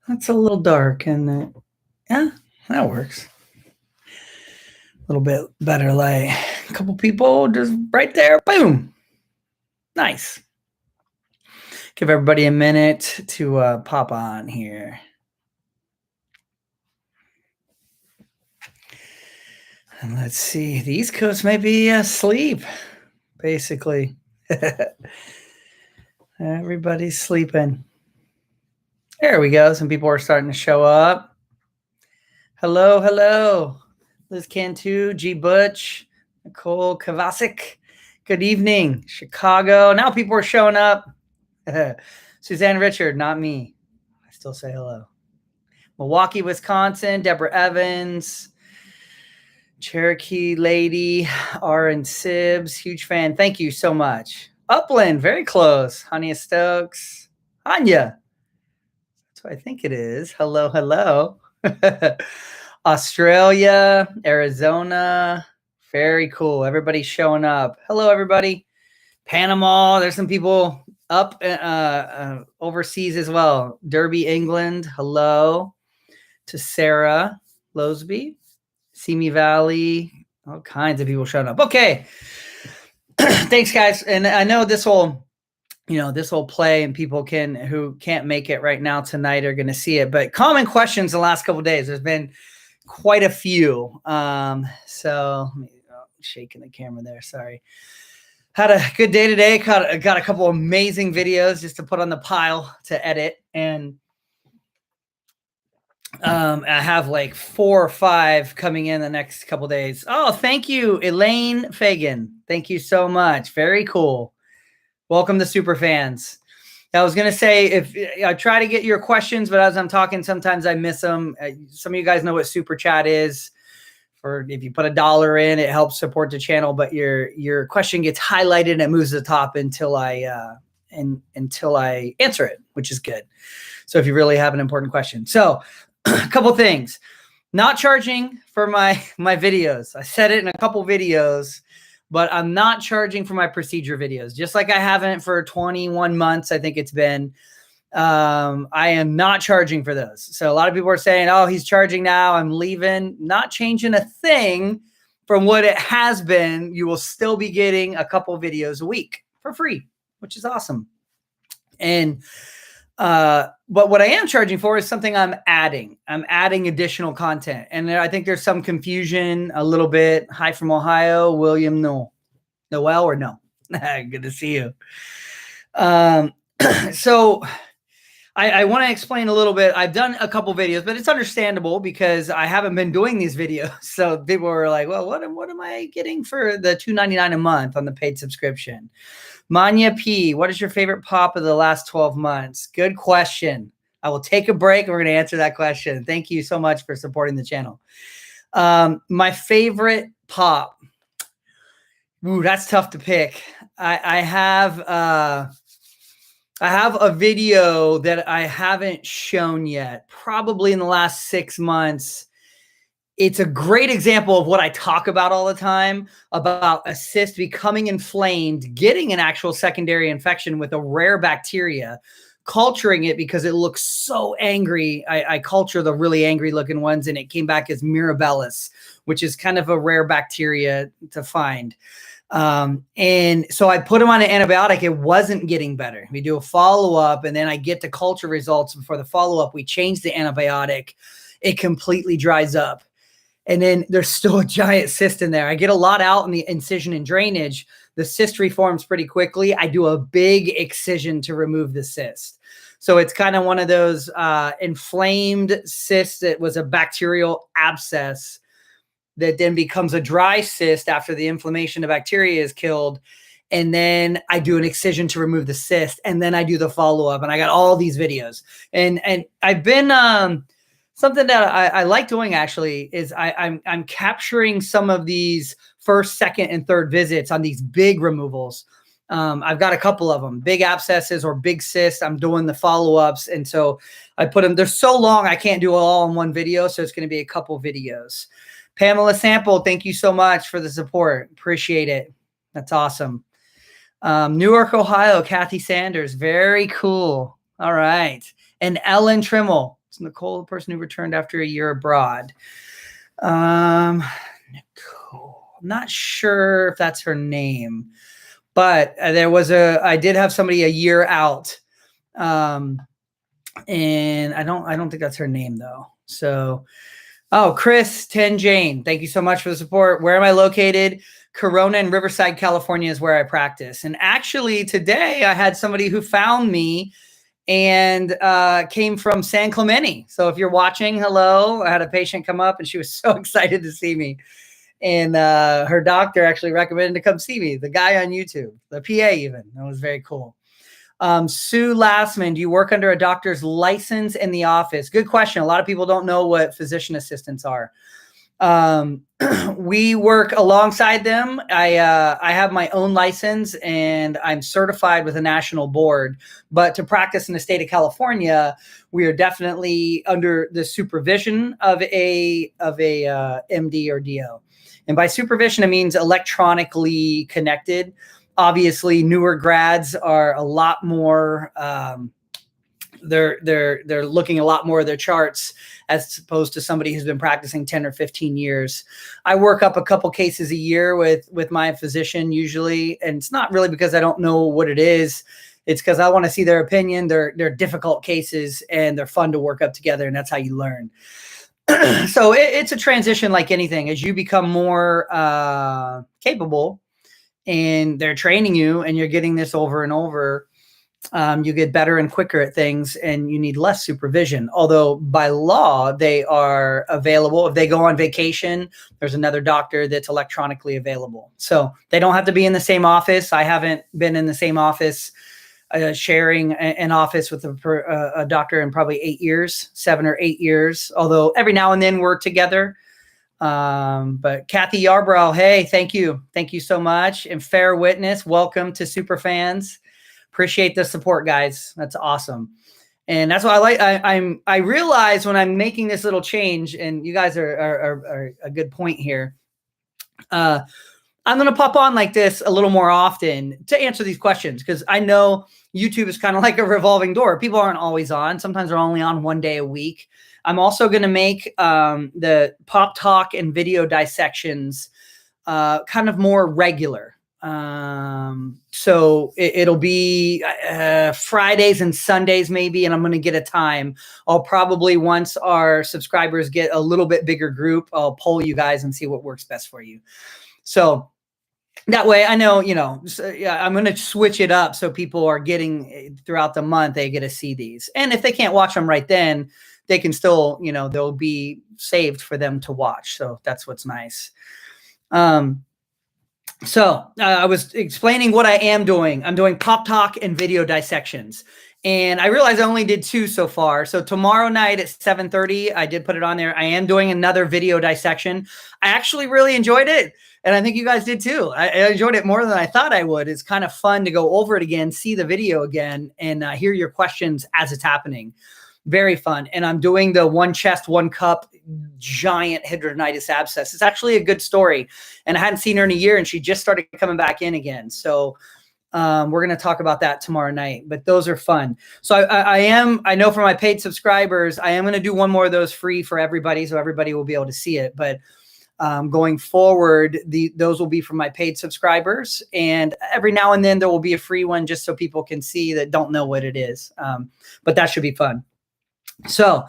That's a little dark, and yeah, that works. A little bit better light. A couple people just right there. Boom. Nice. Give everybody a minute to pop on here. And let's see. The East Coast may be asleep, basically. Everybody's sleeping. There we go. Some people are starting to show up. Hello, hello. Liz Cantu, G. Butch, Nicole Kavasik. Good evening, Chicago. Now people are showing up. Suzanne Richard, not me. I still say hello. Milwaukee, Wisconsin, Deborah Evans, Cherokee Lady, R.N. Sibs, huge fan. Thank you so much. Upland, very close. Hania Stokes, Anya. That's what I think it is. Hello, hello. Australia, Arizona, very cool. Everybody's showing up. Hello, everybody. Panama, there's some people up overseas as well. Derby, England, hello to Sarah Losby. Simi Valley, all kinds of people showing up. Okay. Thanks, guys. And I know this will play, and people who can't make it right now tonight are going to see it. But common questions the last couple of days. There's been quite a few. So shaking the camera there. Sorry. Had a good day today. Got a couple amazing videos just to put on the pile to edit. And I have like 4 or 5 coming in the next couple of days. Oh, thank you, Elaine Fagan. Thank you so much. Very cool. Welcome to super fans. I was going to say, if I try to get your questions, but as I'm talking, sometimes I miss them. Some of you guys know what super chat is. For if you put $1 in, it helps support the channel, but your question gets highlighted and it moves to the top until I answer it, which is good. So if you really have an important question. So a couple things. Not charging for my videos. I said it in a couple videos, but I'm not charging for my procedure videos. Just like I haven't for 21 months, I think it's been. I am not charging for those. So a lot of people are saying, oh, he's charging now, I'm leaving. Not changing a thing from what it has been. You will still be getting a couple videos a week for free, which is awesome. And but what I am charging for is something I'm adding. I'm adding additional content. And I think there's some confusion a little bit. Hi from Ohio, William Noel or no? Good to see you. So I want to explain a little bit. I've done a couple videos, but it's understandable because I haven't been doing these videos. So people were like, well, what am I getting for the $2.99 a month on the paid subscription? Manya P, what is your favorite pop of the last 12 months? Good question. I will take a break and we're going to answer that question. Thank you so much for supporting the channel. My favorite pop. Ooh, that's tough to pick. I have a video that I haven't shown yet, probably in the last 6 months. It's a great example of what I talk about all the time, about a cyst becoming inflamed, getting an actual secondary infection with a rare bacteria, culturing it because it looks so angry. I culture the really angry looking ones, and it came back as Mirabilis, which is kind of a rare bacteria to find. And so I put him on an antibiotic. It wasn't getting better. We do a follow-up, and then I get the culture results. And for the follow-up, we change the antibiotic. It completely dries up. And then there's still a giant cyst in there. I get a lot out in the incision and drainage. The cyst reforms pretty quickly. I do a big excision to remove the cyst. So it's kind of one of those inflamed cysts that was a bacterial abscess that then becomes a dry cyst after the inflammation of bacteria is killed. And then I do an excision to remove the cyst. And then I do the follow-up. And I got all these videos. And I've been... something that I like doing actually is I'm capturing some of these first, second, and third visits on these big removals. I've got a couple of them, big abscesses or big cysts. I'm doing the follow-ups. And so I put them, they're so long, I can't do it all in one video. So it's going to be a couple videos. Pamela Sample, thank you so much for the support. Appreciate it. That's awesome. Newark, Ohio, Kathy Sanders. Very cool. All right. And Ellen Trimmel. It's Nicole, the person who returned after a year abroad. Nicole, I'm not sure if that's her name, but I did have somebody a year out. And I don't think that's her name though. So, Chris 10 Jane, thank you so much for the support. Where am I located? Corona and Riverside, California is where I practice. And actually today I had somebody who found me and came from San Clemente. So if you're watching, hello. I had a patient come up and she was so excited to see me. And her doctor actually recommended to come see me, the guy on YouTube, the PA even. That was very cool. Sue Lastman, do you work under a doctor's license in the office? Good question. A lot of people don't know what physician assistants are. We work alongside them. I have my own license and I'm certified with a national board, but to practice in the state of California, we are definitely under the supervision of a MD or DO. And by supervision, it means electronically connected. Obviously, newer grads are a lot more, they're looking a lot more of their charts as opposed to somebody who's been practicing 10 or 15 years. I work up a couple cases a year with my physician usually, and it's not really because I don't know what it is. It's because I want to see their opinion. They're difficult cases and they're fun to work up together, and that's how you learn. So it's a transition like anything. As you become more capable, and they're training you and you're getting this over and over, you get better and quicker at things and you need less supervision. Although by law, they are available. If they go on vacation, there's another doctor that's electronically available. So they don't have to be in the same office. I haven't been in the same office, sharing an office with a doctor in probably 7 or 8 years. Although every now and then we're together. But Kathy Yarbrough, hey, thank you so much. And Fair Witness, welcome to Superfans. Appreciate the support, guys. That's awesome. And that's why I realize when I'm making this little change, and you guys are a good point here. I'm going to pop on like this a little more often to answer these questions, because I know YouTube is kind of like a revolving door. People aren't always on. Sometimes they're only on one day a week. I'm also going to make the PopTalk and video dissections kind of more regular. So it'll be Fridays and Sundays maybe, and I'm going to get a time. I'll probably, once our subscribers get a little bit bigger group, I'll poll you guys and see what works best for you. So that way I know, I'm going to switch it up so people are getting throughout the month, they get to see these. And if they can't watch them right then, they can still, they'll be saved for them to watch. So that's what's nice. So I was explaining what I am doing. I'm doing PopTalk and video dissections. And I realized I only did 2 so far. So tomorrow night at 7:30, I did put it on there. I am doing another video dissection. I actually really enjoyed it. And I think you guys did too. I enjoyed it more than I thought I would. It's kind of fun to go over it again, see the video again, and hear your questions as it's happening. Very fun. And I'm doing the 1 chest, 1 cup giant hidradenitis abscess. It's actually a good story. And I hadn't seen her in a year, and she just started coming back in again. So we're going to talk about that tomorrow night, but those are fun. So I know for my paid subscribers, I am going to do 1 more of those free for everybody, so everybody will be able to see it. But going forward, those will be for my paid subscribers. And every now and then there will be a free one just so people can see that don't know what it is. But that should be fun. So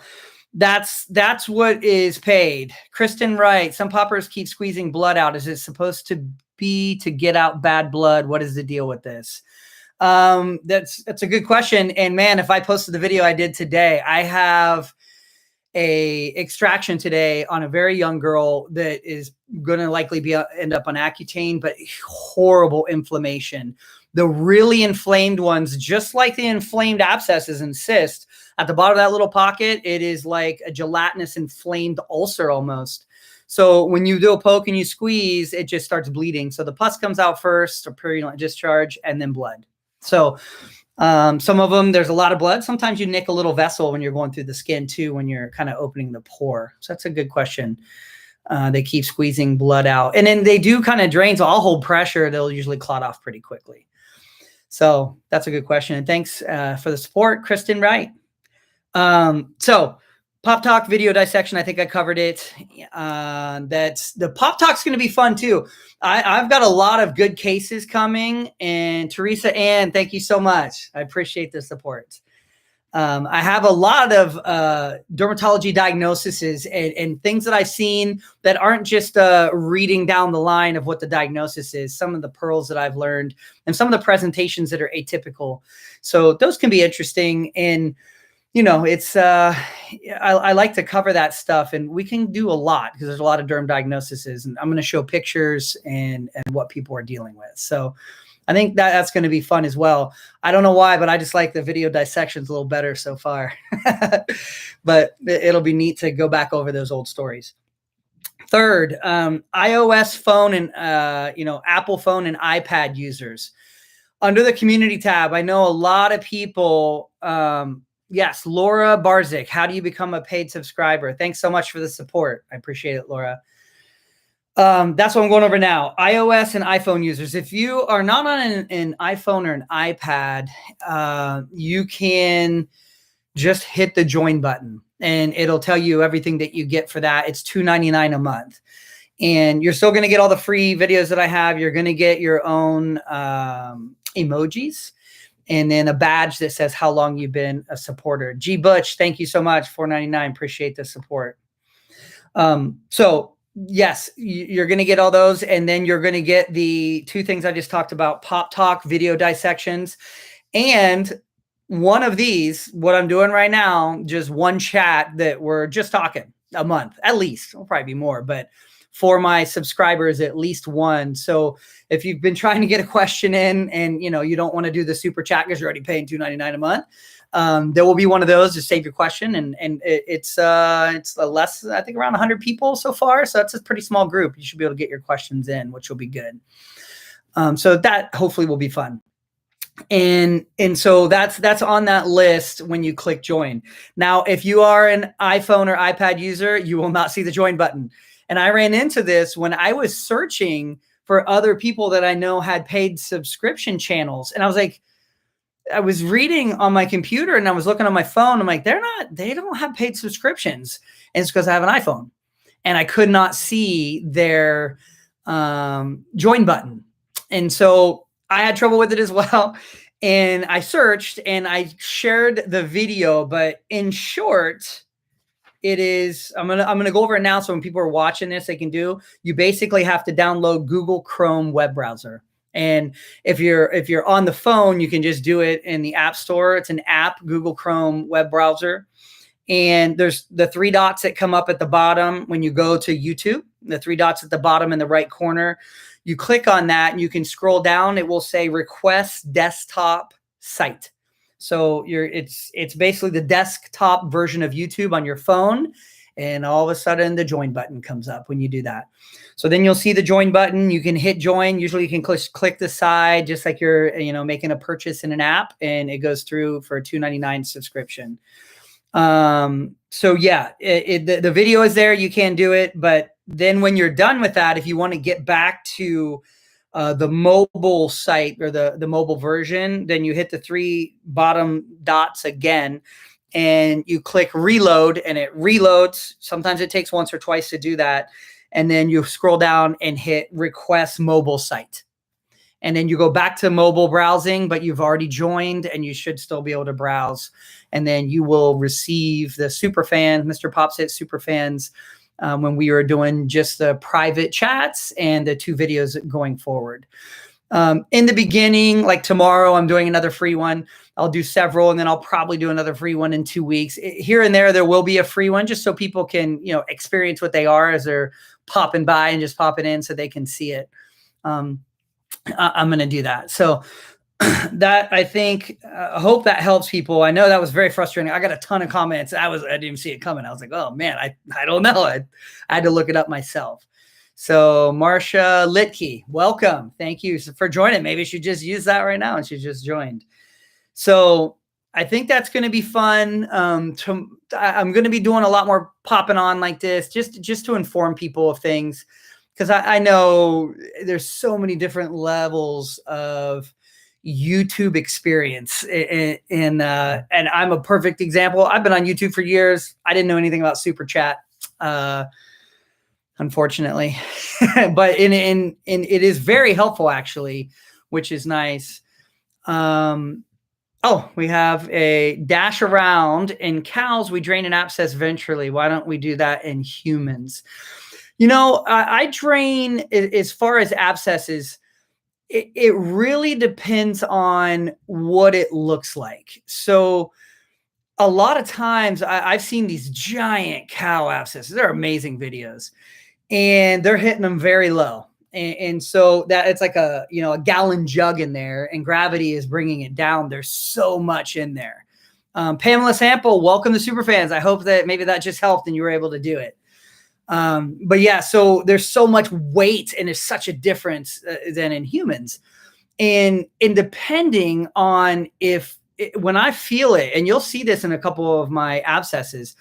that's what is paid. Kristen Wright, some poppers keep squeezing blood out. Is it supposed to be to get out bad blood? What is the deal with this? That's a good question. And man, if I posted the video I did today, I have a extraction today on a very young girl that is going to likely end up on Accutane, but horrible inflammation. The really inflamed ones, just like the inflamed abscesses and cysts, at the bottom of that little pocket, it is like a gelatinous inflamed ulcer almost. So when you do a poke and you squeeze, it just starts bleeding. So the pus comes out first, or purulent discharge, and then blood. So some of them, there's a lot of blood. Sometimes you nick a little vessel when you're going through the skin too, when you're kind of opening the pore. So that's a good question. They keep squeezing blood out. And then they do kind of drain. So I'll hold pressure. They'll usually clot off pretty quickly. So that's a good question. And thanks for the support, Kristen Wright. So PopTalk video dissection. I think I covered it. That's the PopTalk's going to be fun too. I've got a lot of good cases coming, and Teresa Ann, thank you so much. I appreciate the support. I have a lot of dermatology diagnoses and things that I've seen that aren't just reading down the line of what the diagnosis is, some of the pearls that I've learned and some of the presentations that are atypical. So those can be interesting. And, you know, it's I like to cover that stuff, and we can do a lot because there's a lot of derm diagnoses, and I'm going to show pictures and what people are dealing with. So I think that's going to be fun as well. I don't know why, but I just like the video dissections a little better so far. But it'll be neat to go back over those old stories. Third, iOS phone and Apple phone and iPad users. Under the community tab, I know a lot of people. Yes, Laura Barzik. How do you become a paid subscriber? Thanks so much for the support. I appreciate it, Laura. That's what I'm going over now. iOS and iPhone users. If you are not on an iPhone or an iPad, you can just hit the join button and it'll tell you everything that you get for that. It's $2.99 a month. And you're still going to get all the free videos that I have. You're going to get your own emojis and then a badge that says how long you've been a supporter. G Butch, thank you so much. $4.99. Appreciate the support. So yes, you're going to get all those. And then you're going to get the two things I just talked about, PopTalk video dissections. And one of these, what I'm doing right now, just one chat that we're just talking a month, at least. It'll probably be more, but for my subscribers, at least one. So if you've been trying to get a question in and you don't want to do the super chat because you're already paying $2.99 a month, there will be one of those to save your question. And it's less, I think around 100 people so far. So that's a pretty small group. You should be able to get your questions in, which will be good. So that hopefully will be fun. And so that's on that list when you click join. Now, if you are an iPhone or iPad user, you will not see the join button. And I ran into this when I was searching for other people that I know had paid subscription channels. And I was like, I was reading on my computer and I was looking on my phone. I'm like, they don't have paid subscriptions. And it's because I have an iPhone and I could not see their join button. And so I had trouble with it as well. And I searched and I shared the video, but in short, it is, I'm gonna go over it now. So when people are watching this, they can do, you basically have to download Google Chrome web browser. And if you're on the phone, you can just do it in the App Store. It's an app, Google Chrome web browser. And there's the three dots that come up at the bottom when you go to YouTube, the three dots at the bottom in the right corner. You click on that and you can scroll down. It will say request desktop site. So it's basically the desktop version of YouTube on your phone. And all of a sudden the join button comes up when you do that. So then you'll see the join button. You can hit join. Usually you can click the side just like you're making a purchase in an app, and it goes through for a $2.99 subscription. So yeah, the video is there. You can do it. But then when you're done with that, if you want to get back to the mobile site or the mobile version, then you hit the three bottom dots again and you click reload and it reloads. Sometimes it takes once or twice to do that. And then you scroll down and hit request mobile site. And then you go back to mobile browsing, but you've already joined and you should still be able to browse. And then you will receive the super fan, Mr. Popsit super fans, when we were doing just the private chats and the two videos going forward. In the beginning, like tomorrow, I'm doing another free one. I'll do several, and then I'll probably do another free one in 2 weeks. Here and there will be a free one just so people can, experience what they are as they're popping by and just popping in so they can see it. I'm going to do that. So that I think, I hope that helps people. I know that was very frustrating. I got a ton of comments. I didn't even see it coming. I was like, oh man, I don't know. I had to look it up myself. So Marcia Litke, welcome. Thank you for joining. Maybe she just use that right now and she just joined. So I think that's going to be fun. I'm going to be doing a lot more popping on like this, just to inform people of things. Because I know there's so many different levels of, YouTube experience. And I'm a perfect example. I've been on YouTube for years. I didn't know anything about super chat, unfortunately, but it is very helpful actually, which is nice. Oh, we have a dash around. In cows, we drain an abscess ventrally. Why don't we do that in humans? I drain, as far as abscesses, it really depends on what it looks like. So a lot of times I've seen these giant cow abscesses. They're amazing videos, and they're hitting them very low. And so that it's like a gallon jug in there, and gravity is bringing it down. There's so much in there. Pamela Sample, welcome to Superfans. I hope that maybe that just helped and you were able to do it. But yeah, so there's so much weight and there's such a difference than in humans. And depending on when I feel it, and you'll see this in a couple of my abscesses,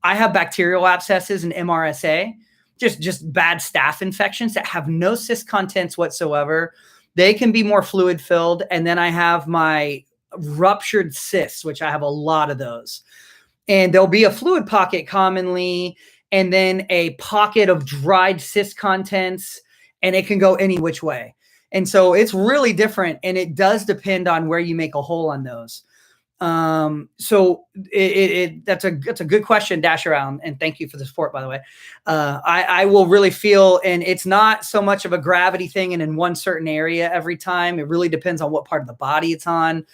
I have bacterial abscesses and MRSA, just bad staph infections that have no cyst contents whatsoever. They can be more fluid filled. And then I have my ruptured cysts, which I have a lot of those. And there'll be a fluid pocket commonly, and then a pocket of dried cyst contents, and it can go any which way. And so it's really different, and it does depend on where you make a hole on those. So that's a good question, Dash Around, and thank you for the support, by the way. I will really feel, and it's not so much of a gravity thing and in one certain area every time. It really depends on what part of the body it's on.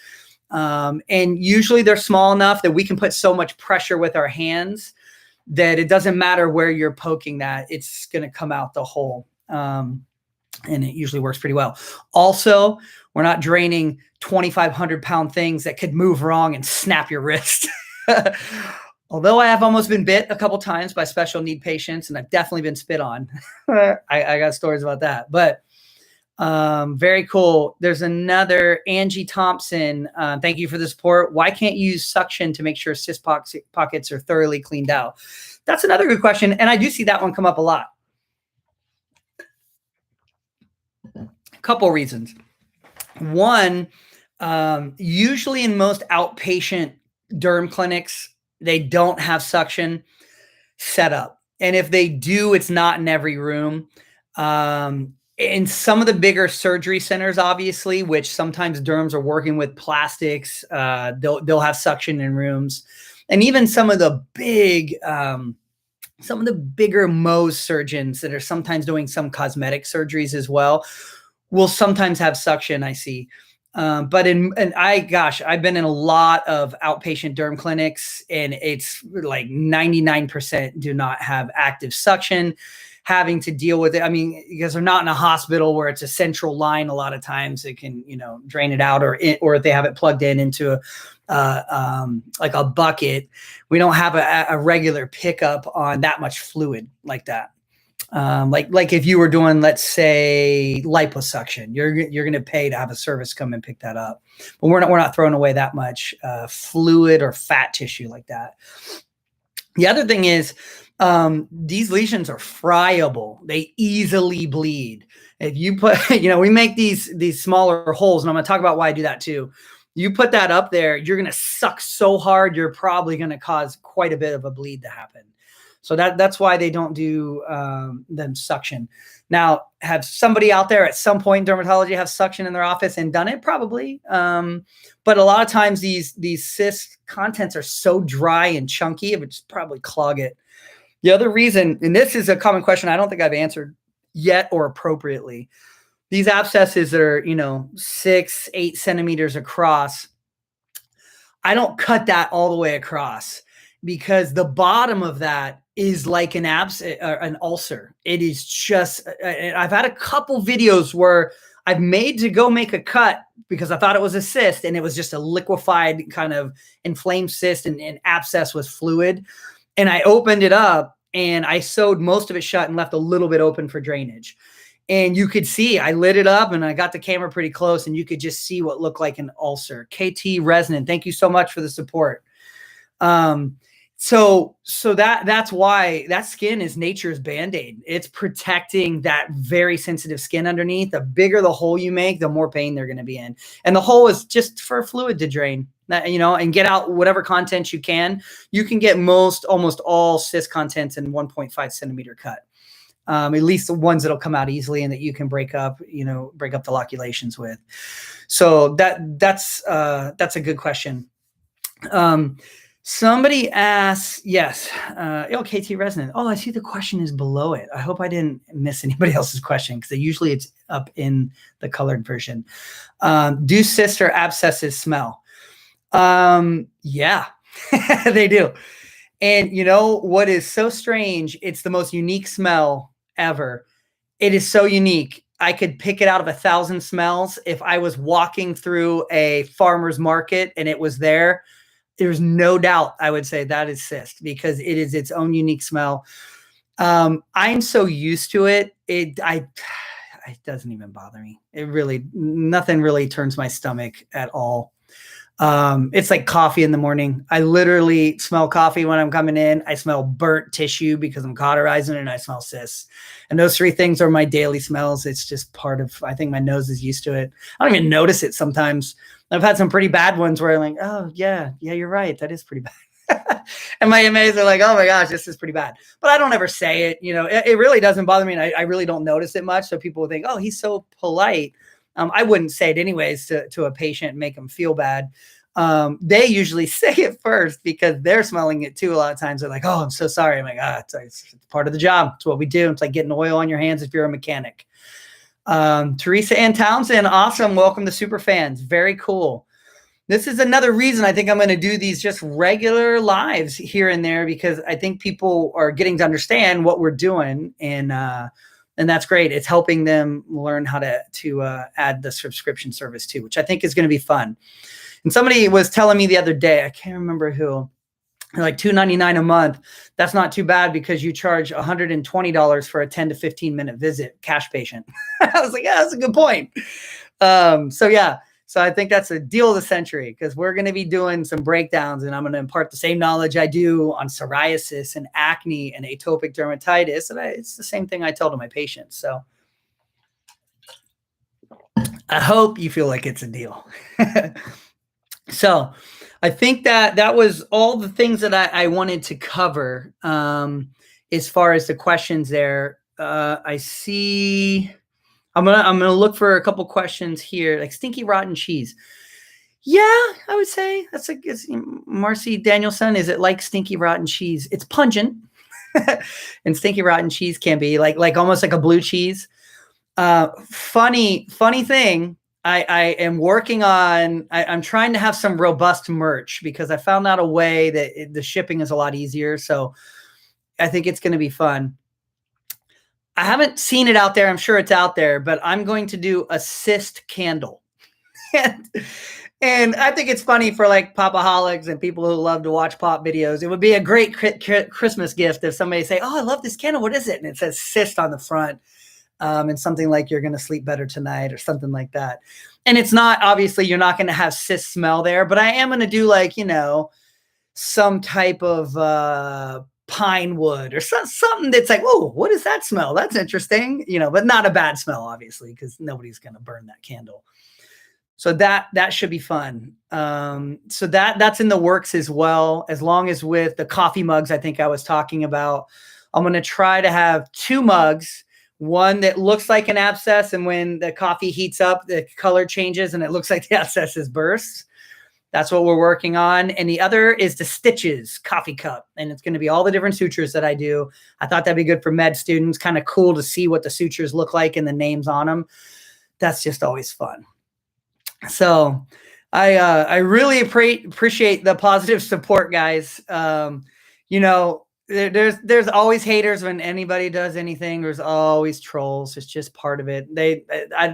And usually they're small enough that we can put so much pressure with our hands that it doesn't matter where you're poking that, it's going to come out the hole. And it usually works pretty well. Also, we're not draining 2,500 pound things that could move wrong and snap your wrist. Although I have almost been bit a couple times by special need patients, and I've definitely been spit on. I got stories about that, but very cool. There's another Angie Thompson. Thank you for the support. Why can't you use suction to make sure cyst pockets are thoroughly cleaned out? That's another good question. And I do see that one come up a lot. A couple reasons. One, usually in most outpatient derm clinics, they don't have suction set up. And if they do, it's not in every room. In some of the bigger surgery centers, obviously, which sometimes derms are working with plastics, they'll have suction in rooms. And even some of the bigger Mohs surgeons that are sometimes doing some cosmetic surgeries as well will sometimes have suction, I see. But I've been in a lot of outpatient derm clinics, and it's like 99% do not have active suction, having to deal with it. I mean, because they're not in a hospital where it's a central line. A lot of times it can, drain it out, or if they have it plugged into like a bucket, we don't have a regular pickup on that much fluid like that. Like if you were doing, let's say, liposuction, you're going to pay to have a service come and pick that up. But we're not throwing away that much fluid or fat tissue like that. The other thing is, these lesions are friable. They easily bleed. If you put, we make these smaller holes, and I'm going to talk about why I do that too. You put that up there, you're going to suck so hard, you're probably going to cause quite a bit of a bleed to happen. So that's why they don't do them suction. Now, have somebody out there at some point in dermatology have suction in their office and done it? Probably. But a lot of times these cyst contents are so dry and chunky, it would just probably clog it. The other reason, and this is a common question I don't think I've answered yet or appropriately, these abscesses that are, 6-8 centimeters across, I don't cut that all the way across, because the bottom of that is like an ulcer. It is just, I've had a couple videos where I've made to go make a cut because I thought it was a cyst, and it was just a liquefied kind of inflamed cyst, and abscess was fluid. And I opened it up and I sewed most of it shut and left a little bit open for drainage. And you could see, I lit it up and I got the camera pretty close, and you could just see what looked like an ulcer. KT Resonant, thank you so much for the support. So that's why that skin is nature's Band-Aid. It's protecting that very sensitive skin underneath. The bigger the hole you make, the more pain they're going to be in. And the hole is just for fluid to drain, and get out whatever content you can. You can get almost all cyst contents in 1.5 centimeter cut. At least the ones that'll come out easily and that you can break up the loculations with. So that's a good question. Somebody asks, yes, KT Resonant. Oh, I see the question is below it. I hope I didn't miss anybody else's question, because usually it's up in the colored version. Do cysts or abscesses smell? Yeah, they do. And you know what is so strange? It's the most unique smell ever. It is so unique. I could pick it out of 1,000 smells. If I was walking through a farmer's market and it was there, there's no doubt I would say that is cyst, because it is its own unique smell. I'm so used to it. It doesn't even bother me. Nothing really turns my stomach at all. It's like coffee in the morning. I literally smell coffee when I'm coming in. I smell burnt tissue because I'm cauterizing it, and I smell cysts. And those three things are my daily smells. It's just part of, I think my nose is used to it. I don't even notice it sometimes. I've had some pretty bad ones where I'm like, oh yeah, you're right. That is pretty bad. And my MAs are like, oh my gosh, this is pretty bad. But I don't ever say it. It really doesn't bother me. And I really don't notice it much. So people will think, oh, he's so polite. I wouldn't say it anyways to a patient and make them feel bad. They usually say it first because they're smelling it too. A lot of times they're like, oh, I'm so sorry. I'm like, it's part of the job. It's what we do. It's like getting oil on your hands if you're a mechanic. Teresa Ann Townsend, awesome. Welcome to Super Fans. Very cool. This is another reason I think I'm going to do these just regular lives here and there, because I think people are getting to understand what we're doing, and that's great. It's helping them learn how to add the subscription service too, which I think is going to be fun. And somebody was telling me the other day, I can't remember who, like $2.99 a month. That's not too bad, because you charge $120 for a 10 to 15 minute visit, cash patient. I was like, yeah, that's a good point. So I think that's a deal of the century, because we're going to be doing some breakdowns, and I'm going to impart the same knowledge I do on psoriasis and acne and atopic dermatitis. And it's the same thing I tell to my patients. So I hope you feel like it's a deal. So I think that was all the things that I wanted to cover as far as the questions there. I see. I'm gonna look for a couple questions here, like stinky rotten cheese. Yeah, I would say it's Marcy Danielson. Is it like stinky rotten cheese? It's pungent, and stinky rotten cheese can be like almost like a blue cheese. Funny thing. I am working on, I'm trying to have some robust merch, because I found out a way that the shipping is a lot easier. So I think it's going to be fun. I haven't seen it out there. I'm sure it's out there, but I'm going to do a cyst candle. And I think it's funny for like popaholics and people who love to watch pop videos. It would be a great Christmas gift if somebody say, oh, I love this candle. What is it? And it says cyst on the front. And something like you're going to sleep better tonight or something like that. And it's not, obviously you're not going to have cyst smell there, but I am going to do like, some type of pine wood or something that's like, whoa, what is that smell? That's interesting, but not a bad smell, obviously, because nobody's going to burn that candle. So that should be fun. So that's in the works as well, as long as with the coffee mugs I think I was talking about. I'm going to try to have 2 mugs. One that looks like an abscess, and when the coffee heats up, the color changes and it looks like the abscess is burst. That's what we're working on. And the other is the Stitches coffee cup, and it's going to be all the different sutures that I do. I thought that'd be good for med students. Kind of cool to see what the sutures look like and the names on them. That's just always fun. So I really appreciate the positive support, guys. There's always haters when anybody does anything. There's always trolls. It's just part of it. They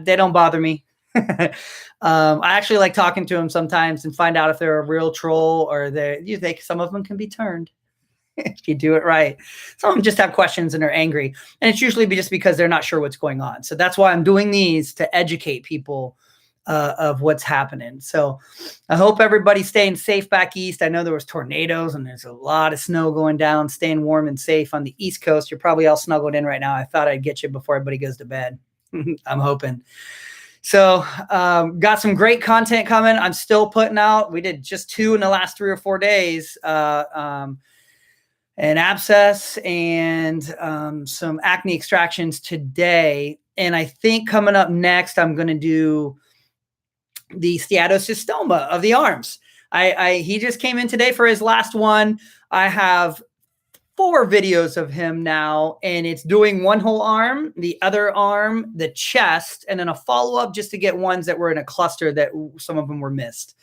don't bother me. I actually like talking to them sometimes and find out if they're a real troll or you think some of them can be turned if you do it right. Some of them just have questions and they're angry, and it's usually just because they're not sure what's going on. So that's why I'm doing these, to educate people of what's happening. So I hope everybody's staying safe back east. I know there was tornadoes and there's a lot of snow going down, staying warm and safe on the East Coast. You're probably all snuggled in right now. I thought I'd get you before everybody goes to bed. I'm hoping. So got some great content coming. I'm still putting out. We did just 2 in the last 3 or 4 days. An abscess and some acne extractions today. And I think coming up next, I'm going to do the steatocystoma of the arms. He just came in today for his last one. I have 4 videos of him now, and it's doing one whole arm, the other arm, the chest, and then a follow-up just to get ones that were in a cluster that some of them were missed.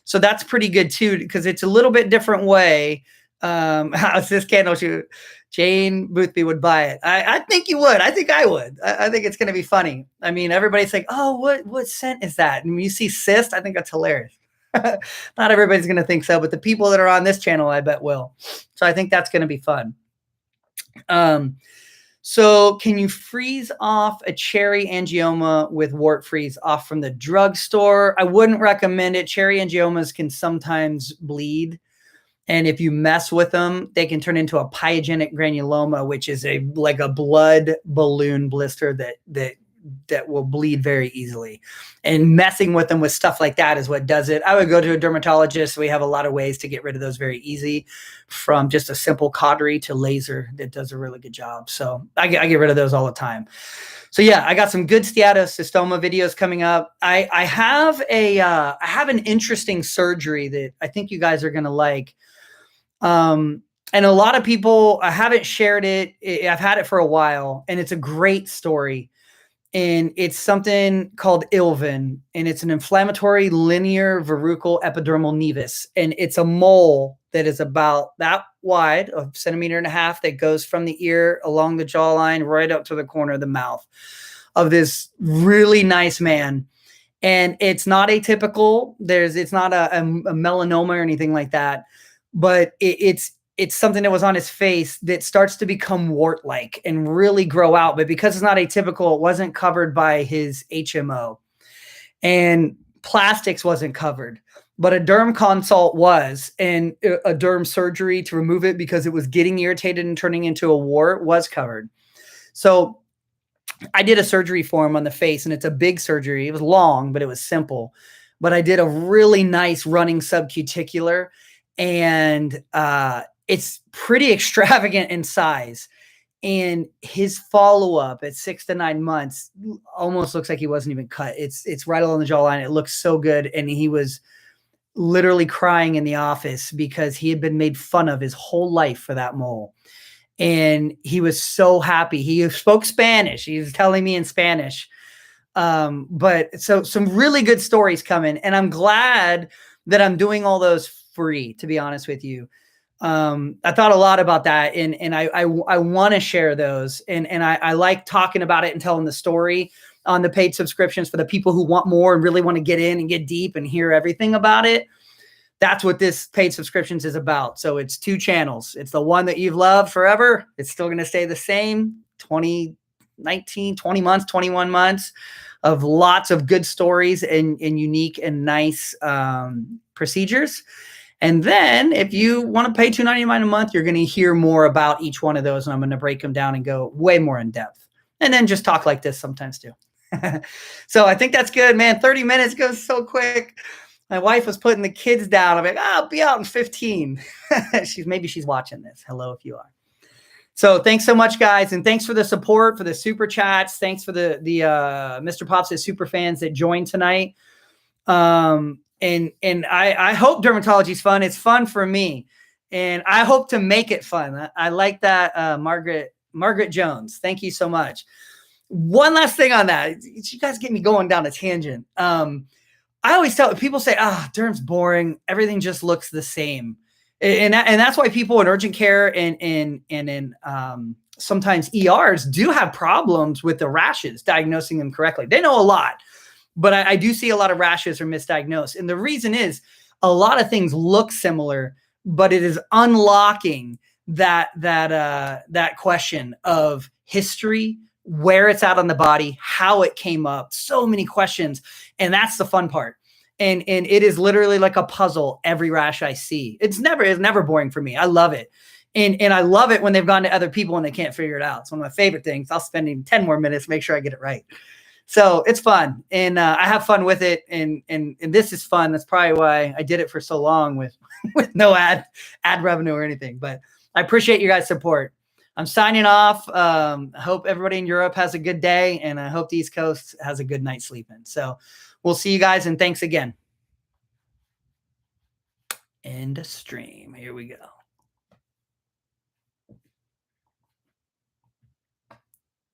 So that's pretty good too, because it's a little bit different way. How's this candle shoot? Jane Boothby would buy it. I think you would. I think I would. I think it's going to be funny. I mean, everybody's like, oh, what scent is that? And when you see cyst, I think that's hilarious. Not everybody's going to think so, but the people that are on this channel, I bet will. So I think that's going to be fun. So can you freeze off a cherry angioma with wart freeze off from the drugstore? I wouldn't recommend it. Cherry angiomas can sometimes bleed. And if you mess with them, they can turn into a pyogenic granuloma, which is like a blood balloon blister that will bleed very easily. And messing with them with stuff like that is what does it. I would go to a dermatologist. We have a lot of ways to get rid of those very easy, from just a simple cautery to laser that does a really good job. So I get rid of those all the time. So yeah, I got some good steatocystoma videos coming up. I have an interesting surgery that I think you guys are going to like. And a lot of people, I haven't shared it. I've had it for a while, and it's a great story. And it's something called ILVEN, and it's an inflammatory linear verrucal epidermal nevus. And it's a mole that is about that wide, a 1.5 centimeters, that goes from the ear along the jawline right up to the corner of the mouth of this really nice man. And it's not atypical. It's not a melanoma or anything like that. But it's something that was on his face that starts to become wart-like and really grow out. But because it's not atypical, it wasn't covered by his HMO. And plastics wasn't covered. But a derm consult was, and a derm surgery to remove it because it was getting irritated and turning into a wart was covered. So I did a surgery for him on the face, and it's a big surgery. It was long, but it was simple. But I did a really nice running subcuticular. And it's pretty extravagant in size. And his follow-up at 6 to 9 months almost looks like he wasn't even cut. It's right along the jawline. It looks so good. And he was literally crying in the office because he had been made fun of his whole life for that mole. And he was so happy. He spoke Spanish. He was telling me in Spanish. But so some really good stories coming. And I'm glad that I'm doing all those free, to be honest with you. I thought a lot about that, and I want to share those, and I like talking about it and telling the story on the paid subscriptions for the people who want more and really want to get in and get deep and hear everything about it. That's what this paid subscriptions is about. So it's 2 channels. It's the one that you've loved forever. It's still going to stay the same. 20 months, 21 months of lots of good stories and unique and nice procedures. And then if you want to pay $2.99 a month, you're going to hear more about each one of those. And I'm going to break them down and go way more in depth. And then just talk like this sometimes too. So I think that's good, man. 30 minutes goes so quick. My wife was putting the kids down. I'm like, I'll be out in 15. Maybe she's watching this. Hello, if you are. So thanks so much, guys. And thanks for the support, for the super chats. Thanks for the Mr. Pops' super fans that joined tonight. And I hope dermatology is fun. It's fun for me, and I hope to make it fun. I like that, Margaret Jones. Thank you so much. One last thing on that. You guys get me going down a tangent. I always tell people say, derm's boring. Everything just looks the same. And that's why people in urgent care and in sometimes ERs do have problems with the rashes, diagnosing them correctly. They know a lot. But I do see a lot of rashes are misdiagnosed. And the reason is a lot of things look similar, but it is unlocking that question of history, where it's at on the body, how it came up, so many questions. And that's the fun part. And it is literally like a puzzle every rash I see. It's never boring for me. I love it. And I love it when they've gone to other people and they can't figure it out. It's one of my favorite things. I'll spend even 10 more minutes, make sure I get it right. So it's fun. And I have fun with it. And this is fun. That's probably why I did it for so long with no ad revenue or anything. But I appreciate you guys' support. I'm signing off. I hope everybody in Europe has a good day, and I hope the East Coast has a good night's sleeping. So we'll see you guys, and thanks again. End of stream. Here we go.